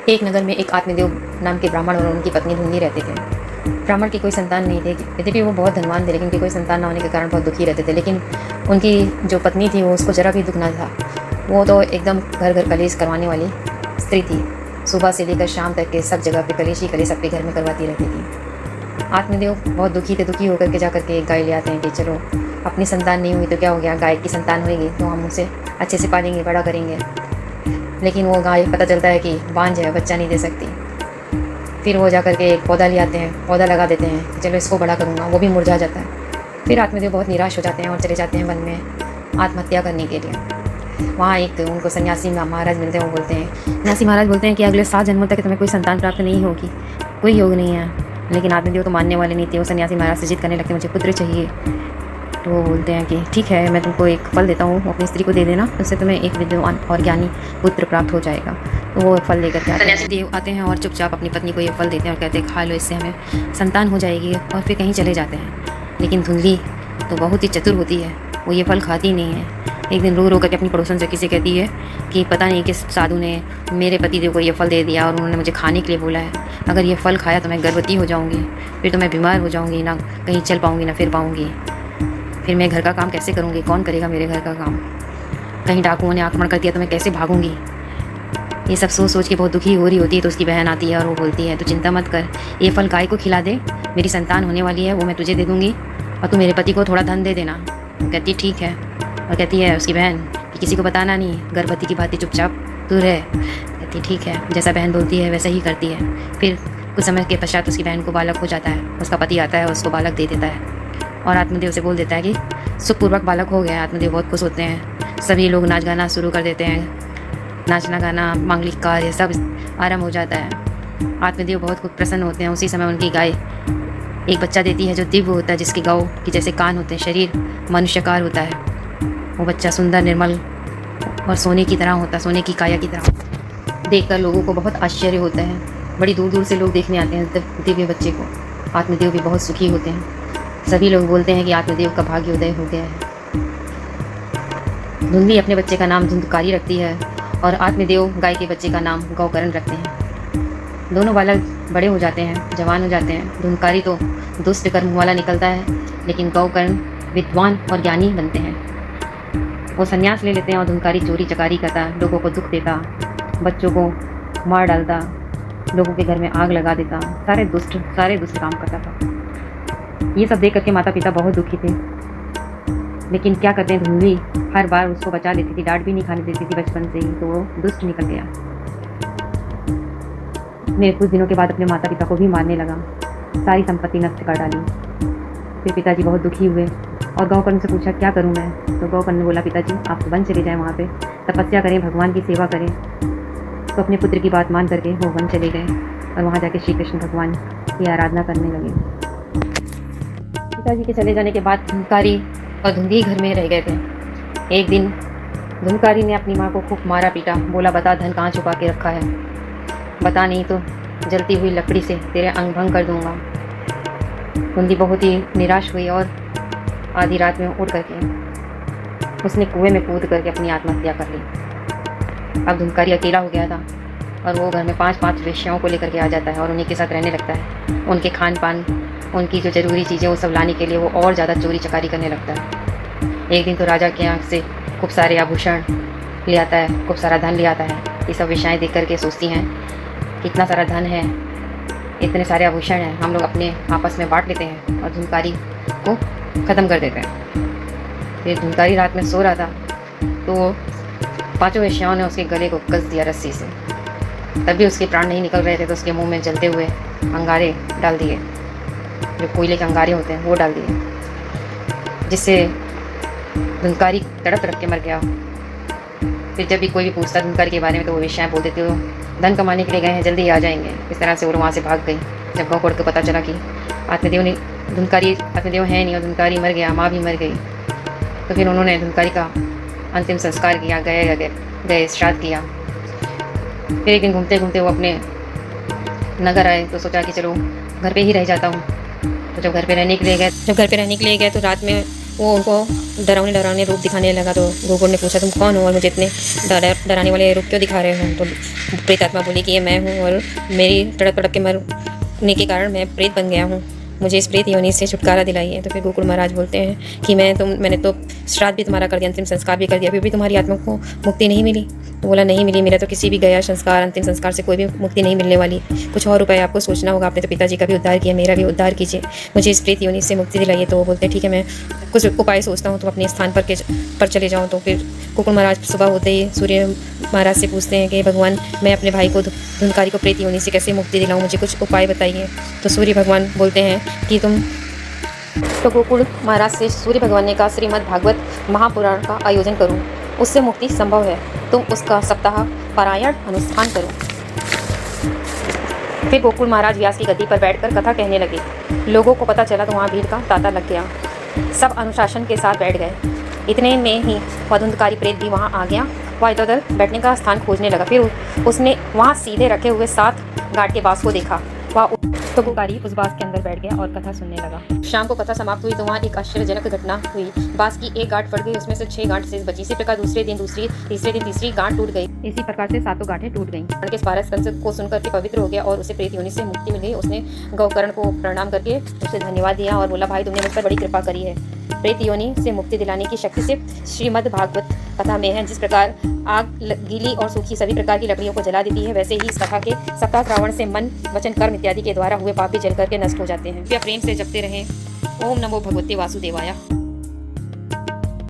एक नगर में एक आत्मदेव नाम के ब्राह्मण और उनकी पत्नी धुंधी रहते थे। ब्राह्मण की कोई संतान नहीं थे, यद्यपि वो बहुत धनवान थे, लेकिन उनकी कोई संतान ना होने के कारण बहुत दुखी रहते थे। लेकिन उनकी जो पत्नी थी वो उसको जरा भी दुख ना था। वो तो एकदम घर घर कलेश करवाने वाली स्त्री थी। सुबह से लेकर शाम तक के सब जगह पे कलेश ही कलेश सबके घर में करवाती रहती थी। आत्मदेव बहुत दुखी थे। दुखी होकर के जा करके एक गाय ले आते हैं कि चलो अपनी संतान नहीं हुई तो क्या हो गया, गाय की संतान होगी तो हम उसे अच्छे से पालेंगे, बड़ा करेंगे। लेकिन वो गाय पता चलता है कि बांझ है, बच्चा नहीं दे सकती। फिर वो जा करके एक पौधा ले आते हैं, पौधा लगा देते हैं कि चलो इसको बड़ा करूँगा, वो भी मुरझा जाता है। फिर आत्मदेव बहुत निराश हो जाते हैं और चले जाते हैं वन में आत्महत्या करने के लिए। वहाँ एक उनको सन्यासी महाराज मिलते हैं। वो बोलते हैं, सन्यासी महाराज बोलते हैं कि अगले 7 जन्मों तक तुम्हें कोई संतान प्राप्त नहीं होगी, कोई योग नहीं है। लेकिन आत्मदेव तो मानने वाले नहीं थे। वो सन्यासी महाराज से जिद करने लगते हैं, मुझे पुत्र चाहिए। तो वो बोलते हैं कि ठीक है, मैं तुमको एक फल देता हूँ, अपनी स्त्री को दे देना, उससे तुम्हें एक विद्वान और ज्ञानी पुत्र प्राप्त हो जाएगा। तो वो फल लेकर के सन्यासी देव आते हैं और चुपचाप अपनी पत्नी को ये फल देते हैं और कहते हैं खा लो, इससे हमें संतान हो जाएगी। और फिर कहीं चले जाते हैं। लेकिन धुंधली तो बहुत ही चतुर होती है, वो ये फल खाती नहीं है। एक दिन रो रो करके अपनी पड़ोसन से किसी कहती है कि पता नहीं किस साधु ने मेरे पति देव को ये फल दे दिया और उन्होंने मुझे खाने के लिए बोला है। अगर ये फल खाया तो मैं गर्भवती हो जाऊँगी, फिर तो मैं बीमार हो जाऊँगी, ना कहीं चल पाऊँगी ना फिर पाऊँगी। फिर मैं घर का काम कैसे करूँगी, कौन करेगा मेरे घर का काम? कहीं डाकुओं ने आक्रमण कर दिया तो मैं कैसे भागूँगी? ये सब सोच सोच के बहुत दुखी हो रही होती है। तो उसकी बहन आती है और वो बोलती है, तो चिंता मत कर, ये फल गाय को खिला दे, मेरी संतान होने वाली है, वो मैं तुझे दे दूँगी और तू मेरे पति को थोड़ा धन दे देना। वो कहती ठीक है। और कहती है उसकी बहन कि किसी को बताना नहीं, गर्भवती की बातें चुपचाप दूर रह। कहती ठीक है, जैसा बहन बोलती है वैसा ही करती है। फिर कुछ समय के पश्चात उसकी बहन को बालक हो जाता है। उसका पति आता है, उसको बालक दे देता है और आत्मदेव से बोल देता है कि सुखपूर्वक बालक हो गया है। आत्मदेव बहुत खुश होते हैं। सभी लोग नाच गाना शुरू कर देते हैं। नाचना गाना, मांगलिक कार्य सब आरंभ हो जाता है। आत्मदेव बहुत खूब प्रसन्न होते हैं। उसी समय उनकी गाय एक बच्चा देती है जो दिव्य होता है, जिसके गौ की जैसे कान होते हैं, शरीर मनुष्यकार होता है। वो बच्चा सुंदर, निर्मल और सोने की तरह होता है, सोने की काया की तरह। देखकर लोगों को बहुत आश्चर्य होता है। बड़ी दूर दूर से लोग देखने आते हैं दिव्य बच्चे को। आत्मदेव भी बहुत सुखी होते हैं। सभी लोग बोलते हैं कि आत्मदेव का भाग्योदय हो गया है। धुंधली अपने बच्चे का नाम धुंधकारी रखती है और आत्मदेव गाय के बच्चे का नाम गौकर्ण रखते हैं। दोनों बालक बड़े हो जाते हैं, जवान हो जाते हैं। धुंधकारी तो दुष्ट कर्म वाला निकलता है, लेकिन गौकर्ण विद्वान और ज्ञानी बनते हैं। वो संन्यास ले लेते हैं और धुंधकारी चोरी चकारी करता, लोगों को दुख देता, बच्चों को मार डालता, लोगों के घर में आग लगा देता, सारे दुष्ट काम करता था। ये सब देख करके माता पिता बहुत दुखी थे। लेकिन क्या करते हैं, धुंधली हर बार उसको बचा लेती थी, डांट भी नहीं खाने देती थी बचपन से ही, तो वो दुष्ट निकल गया। मेरे कुछ दिनों के बाद अपने माता पिता को भी मारने लगा, सारी संपत्ति नष्ट कर डाली। फिर पिताजी बहुत दुखी हुए और गौकर्ण से पूछा क्या करूं मैं? तो गौकर्ण ने बोला, पिताजी आप वन चले जाएं, वहाँ पे तपस्या करें, भगवान की सेवा करें। तो अपने पुत्र की बात मान करके वो वन चले गए और वहाँ जाके श्री कृष्ण भगवान की आराधना करने लगे। पिताजी के चले जाने के बाद धुंधकारी और धुंधी घर में रह गए थे। एक दिन धुंधकारी ने अपनी माँ को खूब मारा पीटा, बोला बता धन कहाँ छुपा के रखा है, बता नहीं तो जलती हुई लकड़ी से तेरे अंग भंग कर दूंगा। धुंधी बहुत ही निराश हुई और आधी रात में उठ करके उसने कुएं में कूद करके अपनी आत्महत्या कर ली। अब धुंधकारी अकेला हो गया था और वो घर में 5-5 वेश्याओं को लेकर के आ जाता है और उन्हीं के साथ रहने लगता है। उनके खान पान, उनकी जो ज़रूरी चीज़ें वो सब लाने के लिए वो और ज़्यादा चोरी चकारी करने लगता है। एक दिन तो राजा के यहाँ से खूब सारे आभूषण ले आता है, खूब सारा धन ले आता है। ये सब वेश्याएँ देख करके सोचती हैं कितना सारा धन है, इतने सारे आभूषण हैं, हम लोग अपने आपस में बांट लेते हैं और धुंधकारी को ख़त्म कर देते हैं। फिर धुंधकारी रात में सो रहा था तो 5 वेश्याओं ने उसके गले को कस दिया रस्सी से। तब भी उसके प्राण नहीं निकल रहे थे तो उसके मुंह में जलते हुए अंगारे डाल दिए, जो कोयले के अंगारे होते हैं वो डाल दिए, जिससे धुंधकारी तड़प के मर गया। फिर जब भी कोई भी पूछता धुंधकारी के बारे में तो वो वेश्याएँ बोल देती, वो धन कमाने के लिए गए हैं, जल्दी ही आ जाएंगे। इस तरह से वो वहाँ से भाग गई। जब गौकर्ण को पता चला कि आत्मदेव है नहीं और धुंधकारी मर गया, माँ भी मर गई, तो फिर उन्होंने धुंधकारी का अंतिम संस्कार किया, गए श्राद्ध किया। फिर एक दिन घूमते घूमते वो अपने नगर आए तो सोचा कि चलो घर पे ही रह जाता हूँ। तो जब घर पे रहने के लिए गए तो रात में वो उनको डरावने डरावने रूप दिखाने लगा। तो गोकुल ने पूछा तुम कौन हो और मुझे इतने डराने वाले रूप क्यों दिखा रहे हो? तो प्रेत आत्मा बोली कि ये मैं हूँ और मेरी तड़प तड़प के मरने के कारण मैं प्रेत बन गया हूँ, मुझे इस प्रेत योनि से छुटकारा दिलाइए। तो फिर गोकुल महाराज बोलते हैं कि मैंने तो श्राद्ध भी तुम्हारा कर दिया, अंतिम संस्कार भी कर दिया, फिर भी तुम्हारी आत्मा को मुक्ति नहीं मिली? तो बोला नहीं मिली, मेरा तो किसी भी गया संस्कार अंतिम संस्कार से कोई भी मुक्ति नहीं मिलने वाली, कुछ और उपाय आपको सोचना होगा। आपने तो पिताजी का भी उद्धार किया, मेरा भी उद्धार कीजिए, मुझे इस प्रेत योनि से मुक्ति दिलाइए। तो वो बोलते हैं ठीक है मैं कुछ उपाय सोचता हूँ, तुम अपने स्थान पर चले जाओ। तो फिर गोकुल महाराज सुबह होते ही सूर्य महाराज से पूछते हैं कि भगवान मैं अपने भाई को धुंधकारी को प्रेत योनि से कैसे मुक्ति दिलाऊं, मुझे कुछ उपाय बताइए। तो सूर्य भगवान बोलते हैं कि तो गोकुल महाराज से सूर्य भगवान ने कहा श्रीमद् भागवत महापुराण का आयोजन करूं, उससे मुक्ति संभव है, तुम उसका सप्ताह पारायण अनुष्ठान करो। फिर गोकुल महाराज व्यास की गद्दी पर बैठकर कथा कहने लगे। लोगों को पता चला तो वहाँ भीड़ का तांता लग गया, सब अनुशासन के साथ बैठ गए। इतने में ही वह धुंधकारी प्रेत भी वहाँ आ गया। वह इधर उधर बैठने का स्थान खोजने लगा। फिर उसने वहाँ सीधे रखे हुए 7 गांठ के बांस को देखा। वह तो गुकारी उस बांस के अंदर बैठ गया और कथा सुनने लगा। शाम को कथा समाप्त हुई तो वहाँ एक आश्चर्यजनक घटना हुई। बांस की एक गांठ फट गई, उसमें से 6 गांठ शेष बची। इसी प्रकार दूसरे दिन तीसरी गांठ टूट गई। इसी प्रकार से 7 गांठें टूट गईं। के पारस कंस को सुनकर के पवित्र हो गया और उसे प्रेत योनि से मुक्ति मिल गई। उसने गौकर्ण को प्रणाम करके उसे धन्यवाद दिया और बोला भाई तुमने मुझ पर बड़ी कृपा करी है। प्रेत योनि से मुक्ति दिलाने की शक्ति सिर्फ श्रीमद् भागवत कथा में है। जिस प्रकार आग गीली और सूखी सभी प्रकार की लकड़ियों को जला देती है, वैसे ही इस कथा के सप्ताह श्रावण से मन वचन कर्म इत्यादि के द्वारा हुए पाप भी जल करके नष्ट हो जाते हैं। प्रेम से जपते रहें। ओम नमो भगवते वासुदेवाय।